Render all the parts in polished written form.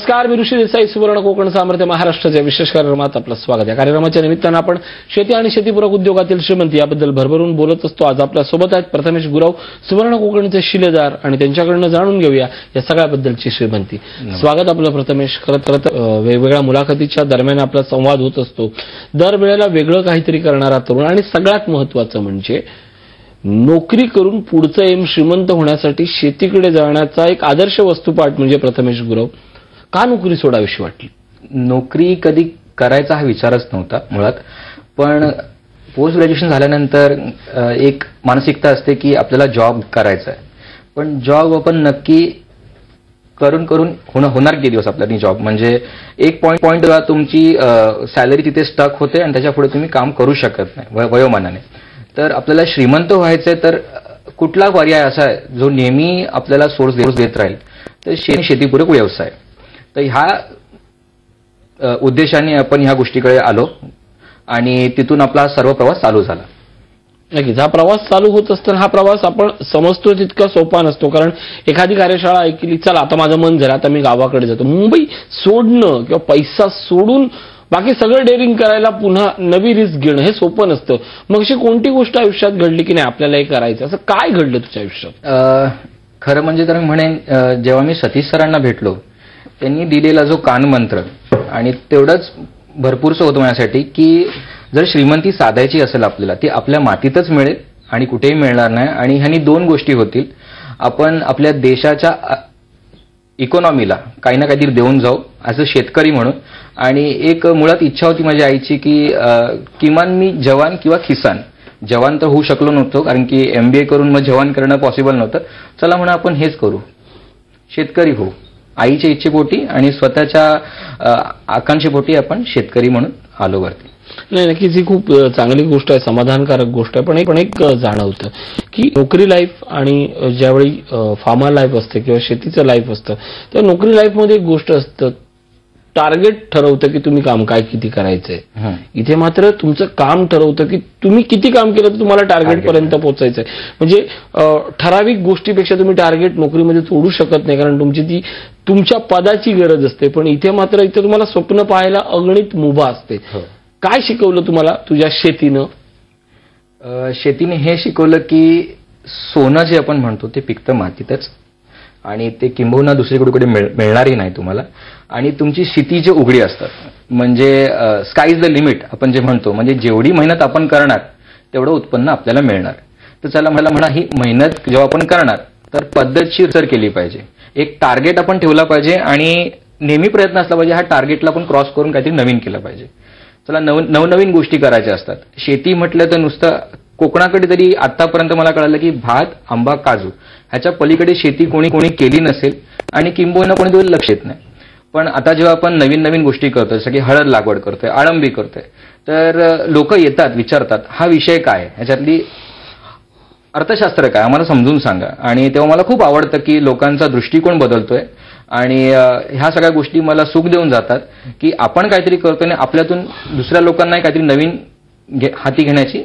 नमस्कार, मी ऋषी देसाई. सुवर्ण कोकण सामर्थ्य महाराष्ट्राच्या विशेष कार्यक्रमात आपलं स्वागत. या कार्यक्रमाच्या निमित्तानं आपण शेती आणि शेतीपूरक उद्योगातील श्रीमंती याबद्दल भरभरून बोलत असतो. आज आपल्या सोबत आहेत प्रथमेश गुरव, सुवर्ण कोकणचे शिलेदार, आणि त्यांच्याकडनं जाणून घेऊया या सगळ्याबद्दलची श्रीमंती. स्वागत आपलं प्रथमेश. खरं वेगवेगळ्या मुलाखतीच्या दरम्यान आपला संवाद होत असतो. दरवेळेला वेगळं काहीतरी करणारा तरुण, आणि सगळ्यात महत्वाचं म्हणजे नोकरी करून पुढचं एम श्रीमंत होण्यासाठी शेतीकडे जाण्याचा एक आदर्श वस्तुपाठ म्हणजे प्रथमेश गुरव. का नोकरी सोडावीशी वाटली? नोकरी कधी करायचा हा विचारच नव्हता मुळात, पण पोस्ट ग्रॅज्युएशन झाल्यानंतर एक मानसिकता असते की आपल्याला जॉब करायचा आहे, पण जॉब आपण नक्की करून करून होणार किती दिवस आपल्याला जॉब. म्हणजे एक पॉइंट तुमची सॅलरी तिथे स्टक होते आणि त्याच्या पुढे तुम्ही काम करू शकत नाही वयोमानाने. तर आपल्याला श्रीमंत व्हायचंय तर कुठला पर्याय असा आहे जो नेहमी आपल्याला सोर्स देत राहील, तर शेतीपूरक व्यवसाय. तर ह्या उद्देशाने आपण ह्या गोष्टीकडे आलो आणि तिथून आपला सर्व प्रवास चालू झाला. नक्कीच. हा प्रवास चालू होत असताना हा प्रवास आपण समजतो तितका सोपा नसतो. कारण एखादी कार्यशाळा ऐकली, चला आता माझं मन झालं, आता मी गावाकडे जातो. मुंबई सोडणं किंवा पैसा सोडून बाकी सगळं डेअरिंग करायला पुन्हा नवी रिस्क घेणं हे सोपं नसतं. मग अशी कोणती गोष्ट आयुष्यात घडली की नाही आपल्याला हे करायचं? असं काय घडलं तुझ्या आयुष्यात? खरं म्हणजे तर मी म्हणेन, जेव्हा मी सतीश सरांना भेटलो त्यांनी दिलेला जो कानमंत्र, आणि तेवढंच भरपूरसं होतं माझ्यासाठी की जर श्रीमंती साधायची असेल आपल्याला, ती आपल्या मातीतच मिळेल आणि कुठेही मिळणार नाही. आणि ह्यानी दोन गोष्टी होतील, आपण आपल्या देशाच्या इकॉनॉमीला काही ना काहीतरी देऊन जाऊ ॲज अ शेतकरी म्हणून. आणि एक मुळात इच्छा होती माझ्या आईची की किमान मी जवान किंवा किसान, जवान तर होऊ शकलो नव्हतो कारण की MBA करून मग जवान करणं पॉसिबल नव्हतं. चला म्हणा आपण हेच करू, शेतकरी होऊ. आईच्या इच्छेपोटी आणि स्वतःच्या आकांक्षेपोटी आपण शेतकरी म्हणून आलो वरती. नाही, नक्कीच ही खूप चांगली गोष्ट आहे, समाधानकारक गोष्ट आहे. पण एक जाणवतं की नोकरी लाईफ आणि ज्यावेळी फार्मर लाईफ असते किंवा शेतीचं लाईफ असतं, त्या नोकरी लाईफमध्ये एक गोष्ट असतं, टार्गेट ठरवतं की तुम्ही काम काय किती करायचंय. इथे मात्र तुमचं काम ठरवतं की तुम्ही किती काम केलं तर तुम्हाला टार्गेट पर्यंत पोहोचायचंय. म्हणजे ठराविक गोष्टीपेक्षा तुम्ही टार्गेट नोकरीमध्ये तोडू शकत नाही, कारण तुमची ती तुमच्या पदाची गरज असते. पण इथे तुम्हाला स्वप्न पाहायला अगणित मुभा असते. काय शिकवलं तुम्हाला तुझ्या शेतीनं? शेतीने हे शिकवलं की सोनं जे आपण म्हणतो ते पिकतं मातीतच, आणि ते किंबहुना दुसरीकडे मिळणारही नाही तुम्हाला. आणि तुमची शेती जे उघडी असतात, म्हणजे स्काय इज द लिमिट आपण जे म्हणतो, म्हणजे जेवढी मेहनत आपण करणार तेवढं उत्पन्न आपल्याला मिळणार. तर चला मला म्हणा, ही मेहनत जेव्हा आपण करणार तर पद्धतशीर केली पाहिजे. एक टार्गेट आपण ठेवला पाहिजे आणि नेहमी प्रयत्न असला पाहिजे ह्या टार्गेटला आपण क्रॉस करून काहीतरी नवीन केलं पाहिजे. चला नवनवीन गोष्टी करायच्या असतात. शेती म्हटलं तर नुसतं कोकणाकडे तरी आतापर्यंत मला कळालं की भात, आंबा, काजू ह्याच्या पलीकडे शेती कोणी केली नसेल आणि किंबहुना कोणी दिवस लक्ष येत नाही. पण आता जेव्हा आपण नवीन गोष्टी करतोय, जसं की हळद लागवड करतोय, आळंबी करतोय, तर लोक येतात, विचारतात हा विषय काय, ह्याच्यातली अर्थशास्त्र काय, आम्हाला समजून सांगा. आणि तेव्हा मला खूप आवडतं की लोकांचा दृष्टिकोन बदलतोय आणि ह्या सगळ्या गोष्टी मला सुख देऊन जातात की आपण काहीतरी करतोय आणि आपल्यातून दुसऱ्या लोकांना काहीतरी नवीन हाती घेण्याची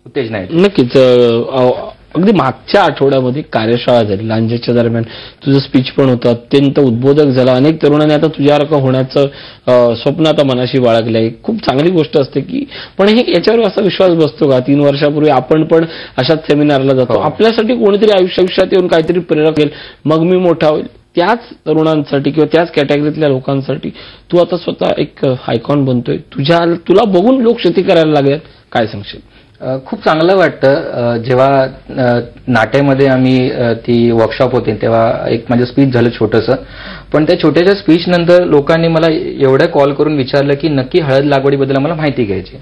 उत्तेजना आहे. नक्कीच. अगदी मागच्या आठवड्यामध्ये कार्यशाळा झाली, लांजेच्या दरम्यान तुझं स्पीच पण होतं, अत्यंत उद्बोधक झाला. अनेक तरुणांनी आता तुझ्यासारखं होण्याचं स्वप्न आता मनाशी बाळगलं आहे. खूप चांगली गोष्ट असते की, पण हे याच्यावर असा विश्वास बसतो का? 3 वर्षापूर्वी आपण पण अशाच सेमिनारला जातो, आपल्यासाठी कोणीतरी आयुष्यात येऊन काहीतरी प्रेरक येईल, मग मी मोठा होईल. त्याच तरुणांसाठी किंवा त्याच कॅटेगरीतल्या लोकांसाठी तू आता स्वतः एक आयकॉन बनतोय. तुला बघून लोक शेती करायला लागलेत. काय सांगशील? खूप चांगलं वाटतं. जेव्हा नाट्यामध्ये आम्ही ती वर्कशॉप होती तेव्हा एक माझं स्पीच झालं छोटंसं, पण त्या छोट्याशा स्पीच नंतर लोकांनी मला एवढं कॉल करून विचारलं की नक्की हळद लागवडीबद्दल मला माहिती घ्यायची.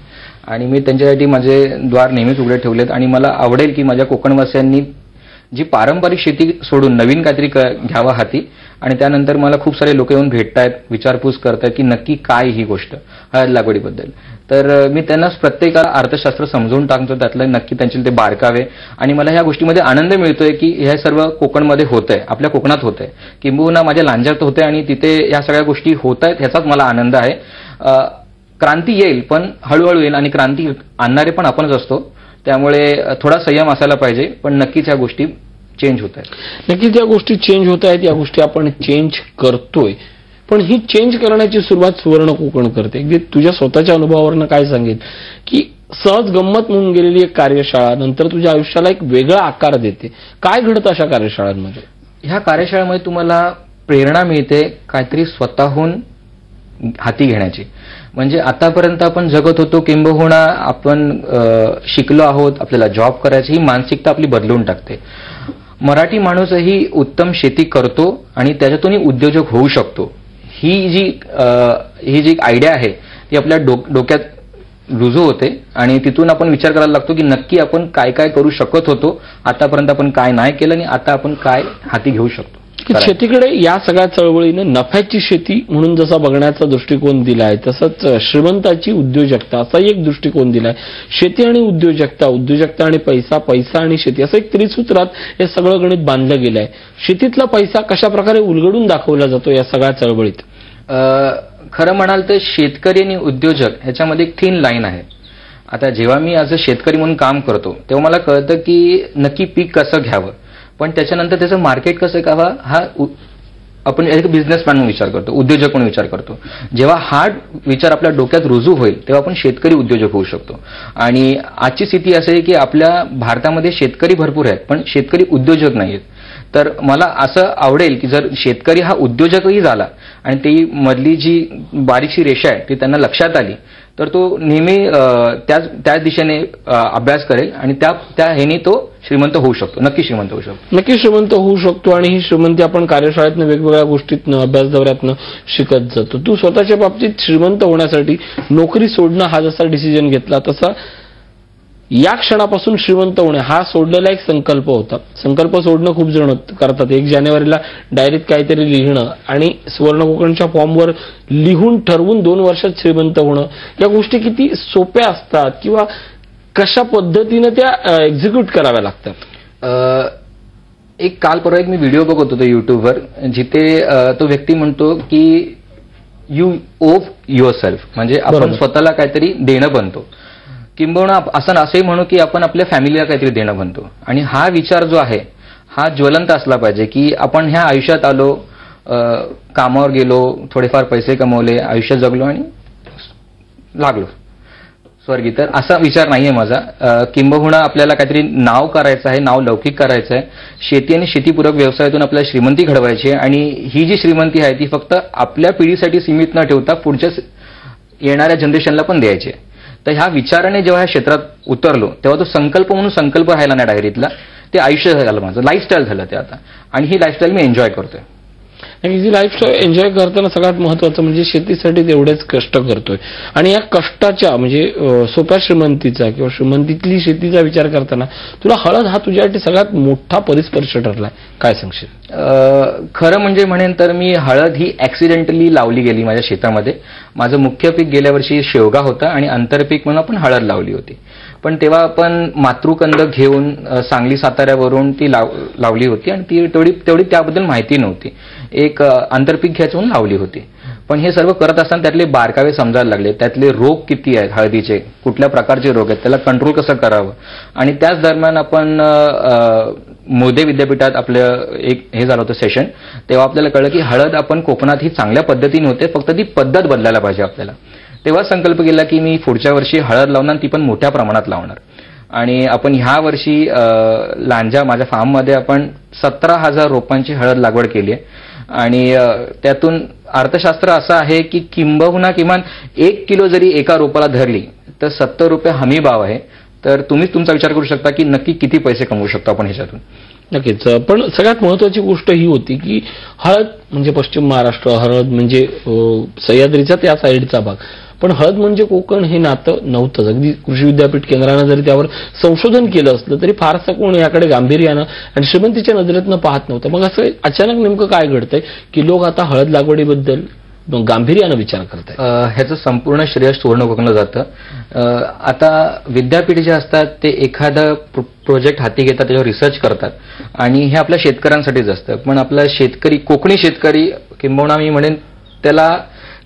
आणि मी त्यांच्यासाठी माझे द्वार नेहमीच उघडे ठेवलेत. आणि मला आवडेल की माझ्या कोकणवासियांनी जी पारंपरिक शेती सोडून नवीन काहीतरी घ्यावा हाती. आणि त्यानंतर मला खूप सारे लोक येऊन भेटतायत, विचारपूस करतायत की नक्की काय ही गोष्ट हळद लागवडीबद्दल. तर मी त्यांना प्रत्येकाला अर्थशास्त्र समजून टाकतो, त्यातलं नक्की त्यांचे ते बारकावे. आणि मला ह्या गोष्टीमध्ये आनंद मिळतोय की हे सर्व कोकणमध्ये होतंय, आपल्या कोकणात होतंय, किंबहुना माझ्या लांजात होतंय आणि तिथे या सगळ्या गोष्टी होत आहेत, ह्याचाच मला आनंद आहे. क्रांती येईल, पण हळूहळू येईल, आणि क्रांती आणणारे पण आपणच असतो. त्यामुळे थोडा संयम असायला पाहिजे, पण नक्कीच ह्या गोष्टी चेंज होत आहेत. नक्कीच या गोष्टी चेंज होत आहेत, या गोष्टी आपण चेंज करतोय. पण ही चेंज करण्याची सुरुवात सुवर्ण कोकण करते. अगदी तुझ्या स्वतःच्या अनुभवावरनं काय सांगेल की सहज गंमत म्हणून गेलेली एक कार्यशाळा नंतर तुझ्या आयुष्याला एक वेगळा आकार देते. काय घडतं अशा कार्यशाळांमध्ये? ह्या कार्यशाळेमध्ये तुम्हाला प्रेरणा मिळते काहीतरी स्वतःहून हाती घेण्याची. म्हणजे आतापर्यंत आपण जगत होतो, किंबहुना आपण शिकलो आहोत, आपल्याला जॉब करायची, ही मानसिकता आपली बदलून टाकते. मराठी माणूसही उत्तम शेती करतो आणि त्याच्यातूनही उद्योजक होऊ शकतो. ही जी आयडिया आहे ती आपल्या डोक्यात रुजू होते आणि तिथून आपण विचार करायला लागतो की नक्की आपण काय काय करू शकत होतो, आतापर्यंत आपण काय नाही केलं आणि आता आपण काय हाती घेऊ शकतो. शेतीकडे या सगळ्या चळवळीनं नफ्याची शेती म्हणून जसा बघण्याचा दृष्टिकोन दिलाय, तसंच श्रीमंताची उद्योजकता असाही एक दृष्टिकोन दिलाय. शेती आणि उद्योजकता आणि पैसा आणि शेती असं एक त्रिसूत्रात हे सगळं गणित बांधलं गेलंय. शेतीतला पैसा कशा प्रकारे उलगडून दाखवला जातो या सगळ्या चळवळीत? खरं म्हणाल तर शेतकरी आणि उद्योजक ह्याच्यामध्ये एक थिन लाईन आहे. आता जेव्हा मी ॲज अ शेतकरी म्हणून काम करतो तेव्हा मला कळतं की नक्की पीक कसं घ्यावं, पण त्याच्यानंतर त्याचं मार्केट कसं घ्यावं हा आपण एक बिझनेसमॅन म्हणून विचार करतो, उद्योजक म्हणून विचार करतो. जेव्हा हा विचार आपल्या डोक्यात रुजू होईल तेव्हा आपण शेतकरी उद्योजक होऊ शकतो. आणि आजची स्थिती अशी आहे की आपल्या भारतामध्ये शेतकरी भरपूर आहेत पण शेतकरी उद्योजक नाही आहेत. तर मला असं आवडेल की जर शेतकरी हा उद्योजकही झाला आणि ती मधली जी बारीकशी रेषा आहे ती त्यांना लक्षात आली तर तो नेहमी त्याच दिशेने अभ्यास करेल आणि त्या ह्याने तो श्रीमंत होऊ शकतो, नक्की श्रीमंत होऊ शकतो. नक्की श्रीमंत होऊ शकतो. आणि ही श्रीमंती आपण कार्यशाळेतनं वेगवेगळ्या गोष्टीतनं अभ्यास दौऱ्यातनं शिकत जातो. तू स्वतःच्या बाबतीत श्रीमंत होण्यासाठी नोकरी सोडणं हा जसा डिसिजन घेतला तसा या क्षणापासून श्रीमंत होणे हा सोडलेला एक संकल्प होता. संकल्प सोडणं खूप जण करतात. 1 जानेवारीला डायरीत काहीतरी लिहिणं आणि सुवर्ण कोकणच्या फॉर्मवर लिहून ठरवून 2 वर्षात श्रीमंत होणं, या गोष्टी किती सोप्या असतात किंवा कशा पद्धतीनं त्या एक्झिक्यूट कराव्या लागतात? एक काल परवा एक मी व्हिडिओ बघत होतो युट्यूबवर जिथे तो व्यक्ती म्हणतो की यू ओव युअर सेल्फ, म्हणजे आपण स्वतःला काहीतरी देणं बनतो. किंबहुना असंही म्हणू की आपण आपल्या फॅमिलीला काहीतरी देणं बनतो. आणि हा विचार जो आहे हा ज्वलंत असला पाहिजे की आपण ह्या आयुष्यात आलो, कामावर गेलो, थोडेफार पैसे कमवले, आयुष्य जगलो आणि लागलो स्वर्गी. तर असा विचार नाहीये माझा. किंबहुना आपल्याला काहीतरी नाव करायचं आहे, नाव लौकिक करायचं आहे. शेती आणि शेतीपूरक व्यवसायातून आपल्याला श्रीमंती घडवायची आहे आणि ही जी श्रीमंती आहे ती फक्त आपल्या पिढीसाठी सीमित न ठेवता पुढच्या येणाऱ्या जनरेशनला पण द्यायची आहे. तर ह्या विचाराने जेव्हा ह्या क्षेत्रात उतरलो तेव्हा तो संकल्प म्हणून संकल्प राहिला नाही डायरीतला, ते आयुष्य झालं माझं, लाईफस्टाईल झालं ते आता. आणि ही लाईफस्टाईल मी एन्जॉय करतोय. आणि ही लाईफस्टाईल एन्जॉय करताना सगळ्यात महत्वाचं म्हणजे शेतीसाठी तेवढेच कष्ट करतोय. आणि या कष्टाच्या म्हणजे सोप्या श्रीमंतीचा किंवा श्रीमंतीतली शेतीचा विचार करताना तुला हळद हा तुझ्यासाठी सगळ्यात मोठा परिस्पर्श ठरलाय, काय सांगशील? खरं म्हणजे म्हणेन तर मी हळद ही ऍक्सिडेंटली लावली गेली माझ्या शेतामध्ये. माझं मुख्य पीक गेल्या वर्षी शेवगा होता आणि आंतरपीक म्हणून आपण हळद लावली होती. पण तेव्हा आपण मातृकंद घेऊन सांगली साताऱ्यावरून ती लावली होती आणि ती तेवढी त्याबद्दल माहिती नव्हती. एक आंतरपीक घ्यायचं म्हणून लावली होती. पण हे सर्व करत असताना त्यातले बारकावे समजायला लागले, त्यातले रोग किती आहेत हळदीचे, कुठल्या प्रकारचे रोग आहेत, त्याला कंट्रोल कसं करावं. आणि त्याच दरम्यान आपण मोदे विद्यापीठात आपलं एक हे झालं होतं सेशन, तेव्हा आपल्याला कळलं की हळद आपण कोकणात ही चांगल्या पद्धतीने होते, फक्त ती पद्धत बदलायला पाहिजे आपल्याला. तेव्हा संकल्प केला की मी पुढच्या वर्षी हळद लावणार, ती पण मोठ्या प्रमाणात लावणार. आणि आपण ह्या वर्षी लांजा माझ्या फार्ममध्ये आपण 17,000 रोपांची हळद लागवड केली आहे. आणि त्यातून अर्थशास्त्र असं आहे की किंबहुना किमान 1 किलो जरी एका रोपाला धरली तर 70 रुपये हमी भाव आहे. तर तुम्हीच तुमचा विचार करू शकता की नक्की किती पैसे कमवू शकतो आपण ह्याच्यातून. नक्कीच. पण सगळ्यात महत्वाची गोष्ट ही होती की हळद म्हणजे पश्चिम महाराष्ट्र, हळद म्हणजे सह्याद्रीचा त्या साईडचा भाग, पण हळद म्हणजे कोकण हे नातं नव्हतंच. अगदी कृषी विद्यापीठ केंद्रानं जरी त्यावर संशोधन केलं असलं तरी फारसं कोण याकडे गांभीर्यानं आणि श्रीमंतीच्या नजरेतनं पाहत नव्हतं. मग असं अचानक नेमकं काय घडतंय की लोक आता हळद लागवडीबद्दल गांभीर्यानं विचार करतात? ह्याचं संपूर्ण श्रेय सुवर्ण कोकणला जातं. आता विद्यापीठ जे असतात ते एखादा प्रोजेक्ट हाती घेतात, त्याच्यावर रिसर्च करतात आणि हे आपल्या शेतकऱ्यांसाठीच असतं. पण आपला शेतकरी, कोकणी शेतकरी किंबहुना मी म्हणेन त्याला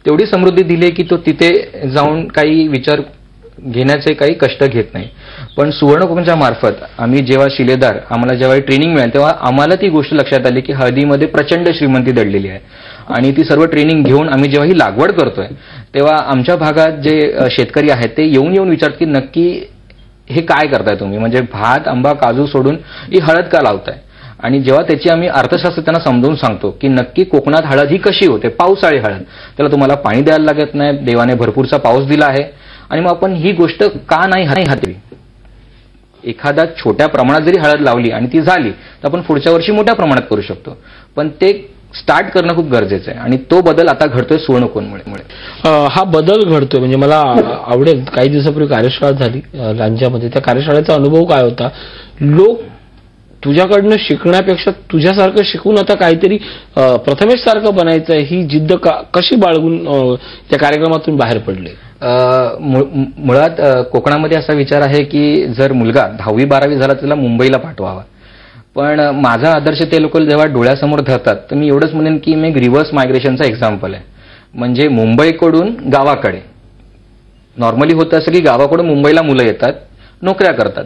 तेवढी समृद्धी दिली की तो तिथे जाऊन काही विचार घेण्याचे काही कष्ट घेत नाही. पण सुवर्ण कोकणच्या मार्फत आम्ही जेव्हा शिलेदार आम्हाला जेव्हा ट्रेनिंग मिळाली तेव्हा आम्हाला ती गोष्ट लक्षात आली की हळदीमध्ये प्रचंड श्रीमंती दडलेली आहे. आणि ती सर्व ट्रेनिंग घेऊन आम्ही जेव्हा ही लागवड करतोय तेव्हा आमच्या भागात जे शेतकरी आहेत ते येऊन विचारतात की नक्की हे काय करताय तुम्ही, म्हणजे भात, आंबा, काजू सोडून ही हळद का लावताय. आणि जेव्हा त्याची आम्ही अर्थशास्त्र त्यांना समजावून सांगतो की नक्की कोकणात हळद ही कशी होते, पावसाळी हळद, त्याला तुम्हाला पाणी द्यायला लागत नाही, देवाने भरपूरचा पाऊस दिला आहे, आणि मग आपण ही गोष्ट का नाही हाताळली. एखादा छोट्या प्रमाणात जरी हळद लावली आणि ती झाली तर आपण पुढच्या वर्षी मोठ्या प्रमाणात करू शकतो, पण ते स्टार्ट करणं खूप गरजेचं आहे. आणि तो बदल आता घडतोय सुवर्णकोनमुळे. हा बदल घडतोय म्हणजे मला आवडेल. काही दिवसापूर्वी कार्यशाळा झाली लांजामध्ये. त्या कार्यशाळेचा अनुभव काय होता, लोक तुझ्याकडनं शिकण्यापेक्षा तुझ्यासारखं शिकून आता काहीतरी प्रथमेश सारखं बनायचं ही जिद्द कशी बाळगून त्या कार्यक्रमातून बाहेर पडले. मुळात कोकणामध्ये असा विचार आहे की जर मुलगा 10वी 12वी झाला त्याला मुंबईला पाठवावा, पण माझा आदर्श ते लोक जेव्हा डोळ्यासमोर धरतात तर मी एवढंच म्हणेन की मी एक रिव्हर्स मायग्रेशनचा एक्झाम्पल आहे. म्हणजे मुंबईकडून गावाकडे नॉर्मली होतं असं की गावाकडून मुंबईला मुलं येतात, नोकऱ्या करतात,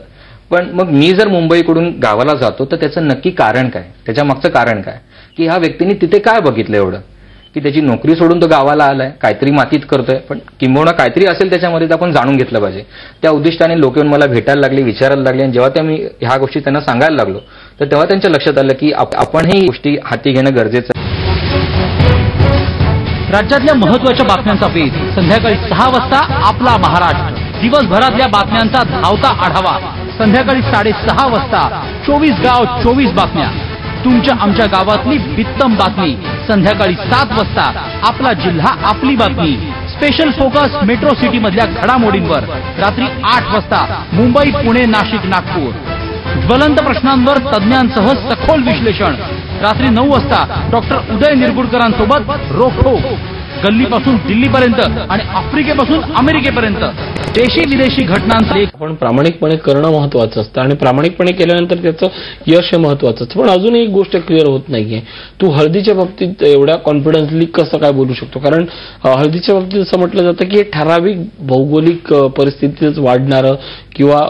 पण मग मी जर मुंबईकडून गावाला जातो तर त्याचं नक्की कारण काय, त्याच्या मागचं कारण काय, की ह्या व्यक्तीने तिथे काय बघितलं एवढं की त्याची नोकरी सोडून तो गावाला आलाय, काहीतरी मातीत करतोय, पण किंबहुना काहीतरी असेल त्याच्यामध्ये, ते आपण जाणून घेतलं पाहिजे. त्या उद्दिष्टाने लोक येऊन मला भेटायला लागले, विचारायला लागले, आणि जेव्हा मी ह्या गोष्टी त्यांना सांगायला लागलो तर तेव्हा त्यांच्या लक्षात आलं की आपण ही गोष्टी हाती घेणं गरजेचं आहे. राज्यातल्या महत्त्वाच्या बातम्यांचा वेध संध्याकाळी 6 वाजता आपला महाराष्ट्र. दिवसभरातल्या बातम्यांचा धावता आढावा संध्याकाळी 6:30 वाजता. 24 गाव 24 बातम्या. तुमच्या आमच्या गावातली बित्तम बातमी संध्याकाळी 7 वाजता. आपला जिल्हा आपली बातमी. स्पेशल फोकस मेट्रो सिटी मधल्या घडामोडींवर रात्री 8 वाजता. मुंबई, पुणे, नाशिक, नागपूर. ज्वलंत प्रश्नांवर तज्ज्ञांसह सखोल विश्लेषण रात्री 9 वाजता. डॉक्टर उदय निरगुडकरांसोबत रोखोक. गल्लीपासून दिल्लीपर्यंत आणि आफ्रिकेपासून अमेरिकेपर्यंत देशी विदेशी घटनांचा आपण प्रामाणिकपणे करणं महत्वाचं असतं आणि प्रामाणिकपणे केल्यानंतर त्याचं यश हे महत्वाचं असतं. पण अजूनही एक गोष्ट क्लिअर होत नाहीये, तू हळदीच्या बाबतीत एवढ्या कॉन्फिडन्सली कसं काय बोलू शकतो. कारण हळदीच्या बाबतीत असं म्हटलं जातं की हे ठराविक भौगोलिक परिस्थितीतच वाढणारं किंवा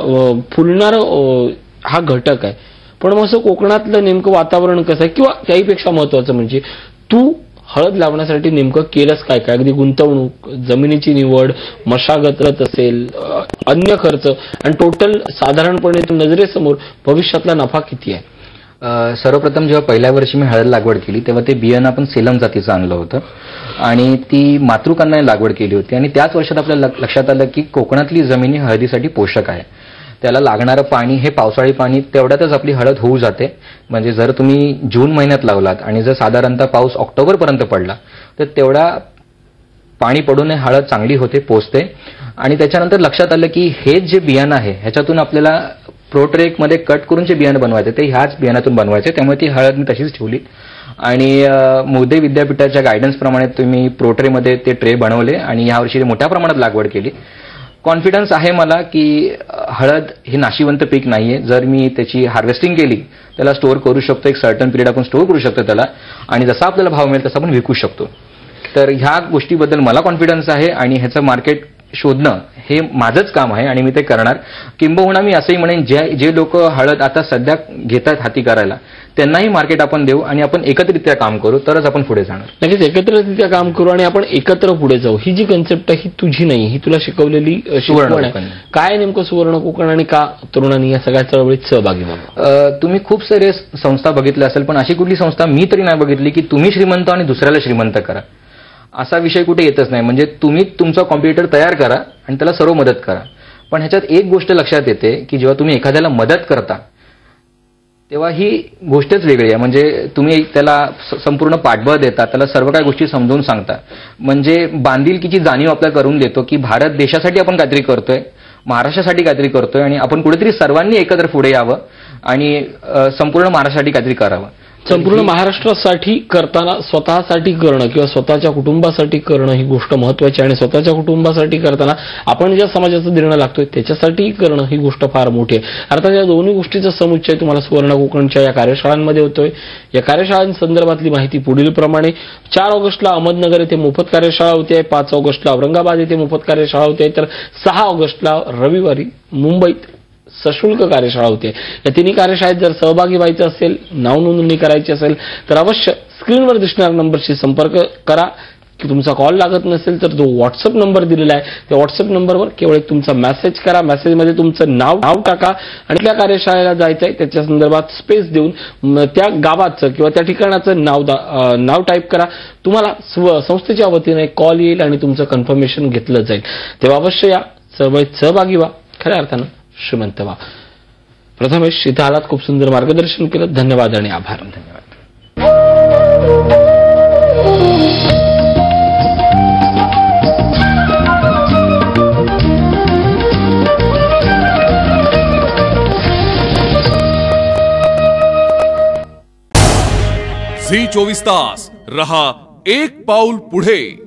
फुलणारं हा घटक आहे. पण मग असं कोकणातलं नेमकं वातावरण कसं आहे, किंवा त्याहीपेक्षा महत्वाचं म्हणजे तू हळद लावण्यासाठी नेमकं केलंच काय काय, अगदी गुंतवणूक, जमिनीची निवड, मशागत असेल, अन्य खर्च, आणि टोटल साधारणपणे नजरेसमोर भविष्यातला नफा किती आहे. सर्वप्रथम जेव्हा पहिल्या वर्षी मी हळद लागवड केली तेव्हा ते बियाणं आपण सेलम जातीचं आणलं होतं आणि ती मातृकन्याने लागवड केली होती. आणि त्याच वर्षात आपल्या लक्षात आलं की कोकणातली जमीन ही हळदीसाठी पोषक आहे. त्याला लागणारं पाणी हे पावसाळी पाणी, तेवढ्यातच आपली हळद होऊ जाते. म्हणजे जर तुम्ही जून महिन्यात लावलात आणि जर साधारणतः पाऊस ऑक्टोबरपर्यंत पडला तर तेवढा पाणी पडून हळद चांगली होते, पोचते. आणि त्याच्यानंतर लक्षात आलं की हे जे बियाणं आहे ह्याच्यातून आपल्याला प्रोट्रेकमध्ये कट करून जे बियाणं बनवायचं ते ह्याच बियाणातून बनवायचे. त्यामुळे ती हळद मी तशीच ठेवली आणि मोदी विद्यापीठाच्या गायडन्सप्रमाणे तुम्ही प्रोट्रेमध्ये ते ट्रे बनवले आणि यावर्षी मोठ्या प्रमाणात लागवड केली. कॉन्फिडन्स आहे मला की हळद हे नाशिवंत पीक नाहीये. जर मी त्याची हार्वेस्टिंग केली त्याला स्टोअर करू शकतो, एक सर्टन पिरियड आपण स्टोअर करू शकतो त्याला, आणि जसा आपल्याला भाव मिळेल तसा आपण विकू शकतो. तर ह्या गोष्टीबद्दल मला कॉन्फिडन्स आहे आणि ह्याचं मार्केट शोधणं हे माझंच काम आहे आणि मी ते करणार. किंबहुना मी असंही म्हणेन जे लोक हळद आता सध्या घेतात हाती करायला त्यांनाही मार्केट आपण देऊ आणि आपण एकत्रितरित्या काम करू, तरच आपण पुढे जाणार. नक्कीच एकत्रितरित्या काम करू आणि आपण एकत्र पुढे जाऊ. ही जी कन्सेप्ट आहे ही तुझी नाही, ही तुला शिकवलेली सुवर्ण कोकण. काय नेमकं सुवर्ण कोकण आणि का तरुणांनी या सगळ्या चळवळीत सहभागी व्हावं. तुम्ही खूप सारे संस्था बघितल्या असेल, पण अशी कुठली संस्था मी तरी नाही बघितली की तुम्ही श्रीमंत आणि दुसऱ्याला श्रीमंत करा असा विषय कुठे येतच नाही. म्हणजे तुम्ही तुमचा कॉम्प्युटर तयार करा आणि त्याला सर्व मदत करा. पण ह्याच्यात एक गोष्ट लक्षात येते की जेव्हा तुम्ही एखाद्याला मदत करता तेव्हा ही गोष्टच वेगळी आहे. म्हणजे तुम्ही त्याला संपूर्ण पाठबळ देता, त्याला सर्व काही गोष्टी समजावून सांगता. म्हणजे बांधिलकीची जाणीव आपल्याला करून देतो की भारत देशासाठी आपण काहीतरी करतोय, महाराष्ट्रासाठी काहीतरी करतोय आणि आपण कुठेतरी सर्वांनी एकत्र पुढे यावं आणि संपूर्ण महाराष्ट्रासाठी काहीतरी करावं. संपूर्ण महाराष्ट्रासाठी करताना स्वतःसाठी करणं किंवा स्वतःच्या कुटुंबासाठी करणं ही गोष्ट महत्वाची, आणि स्वतःच्या कुटुंबासाठी करताना आपण ज्या समाजाचं देणं लागतोय त्याच्यासाठी करणं ही गोष्ट फार मोठी आहे. अर्थात या दोन्ही गोष्टीचा समुच्चय तुम्हाला सुवर्ण कोकणच्या या कार्यशाळांमध्ये होतोय. या कार्यशाळांसंदर्भातली माहिती पुढील प्रमाणे 4 ऑगस्टला अहमदनगर येथे मोफत कार्यशाळा होते, 5 ऑगस्टला औरंगाबाद येथे मोफत कार्यशाळा होते, तर 6 ऑगस्टला रविवारी मुंबईत सशुल्क कार्यशाळा होते. या तिन्ही कार्यशाळेत जर सहभागी व्हायचं असेल, नाव नोंदणी करायची असेल तर अवश्य स्क्रीनवर दिसणाऱ्या नंबरशी संपर्क करा. की तुमचा कॉल लागत नसेल तर जो व्हॉट्सअप नंबर दिलेला आहे त्या व्हॉट्सअप नंबरवर केवळ एक तुमचा मेसेज करा. मेसेजमध्ये तुमचं नाव टाका आणि कुठल्या कार्यशाळेला जायचं आहे त्याच्या संदर्भात स्पेस देऊन त्या गावाचं किंवा त्या ठिकाणाचं नाव टाईप करा. तुम्हाला संस्थेच्या वतीने कॉल येईल आणि तुमचं कन्फर्मेशन घेतलं जाईल. तेव्हा अवश्य या चळवळीत सहभागी व्हा, खऱ्या अर्थानं श्रीमंत व्हा. प्रथमेश, इथं आलात, खूप सुंदर मार्गदर्शन केलं. धन्यवाद आणि आभार. धन्यवाद. झी 24 तास रहा एक पाऊल पुढे.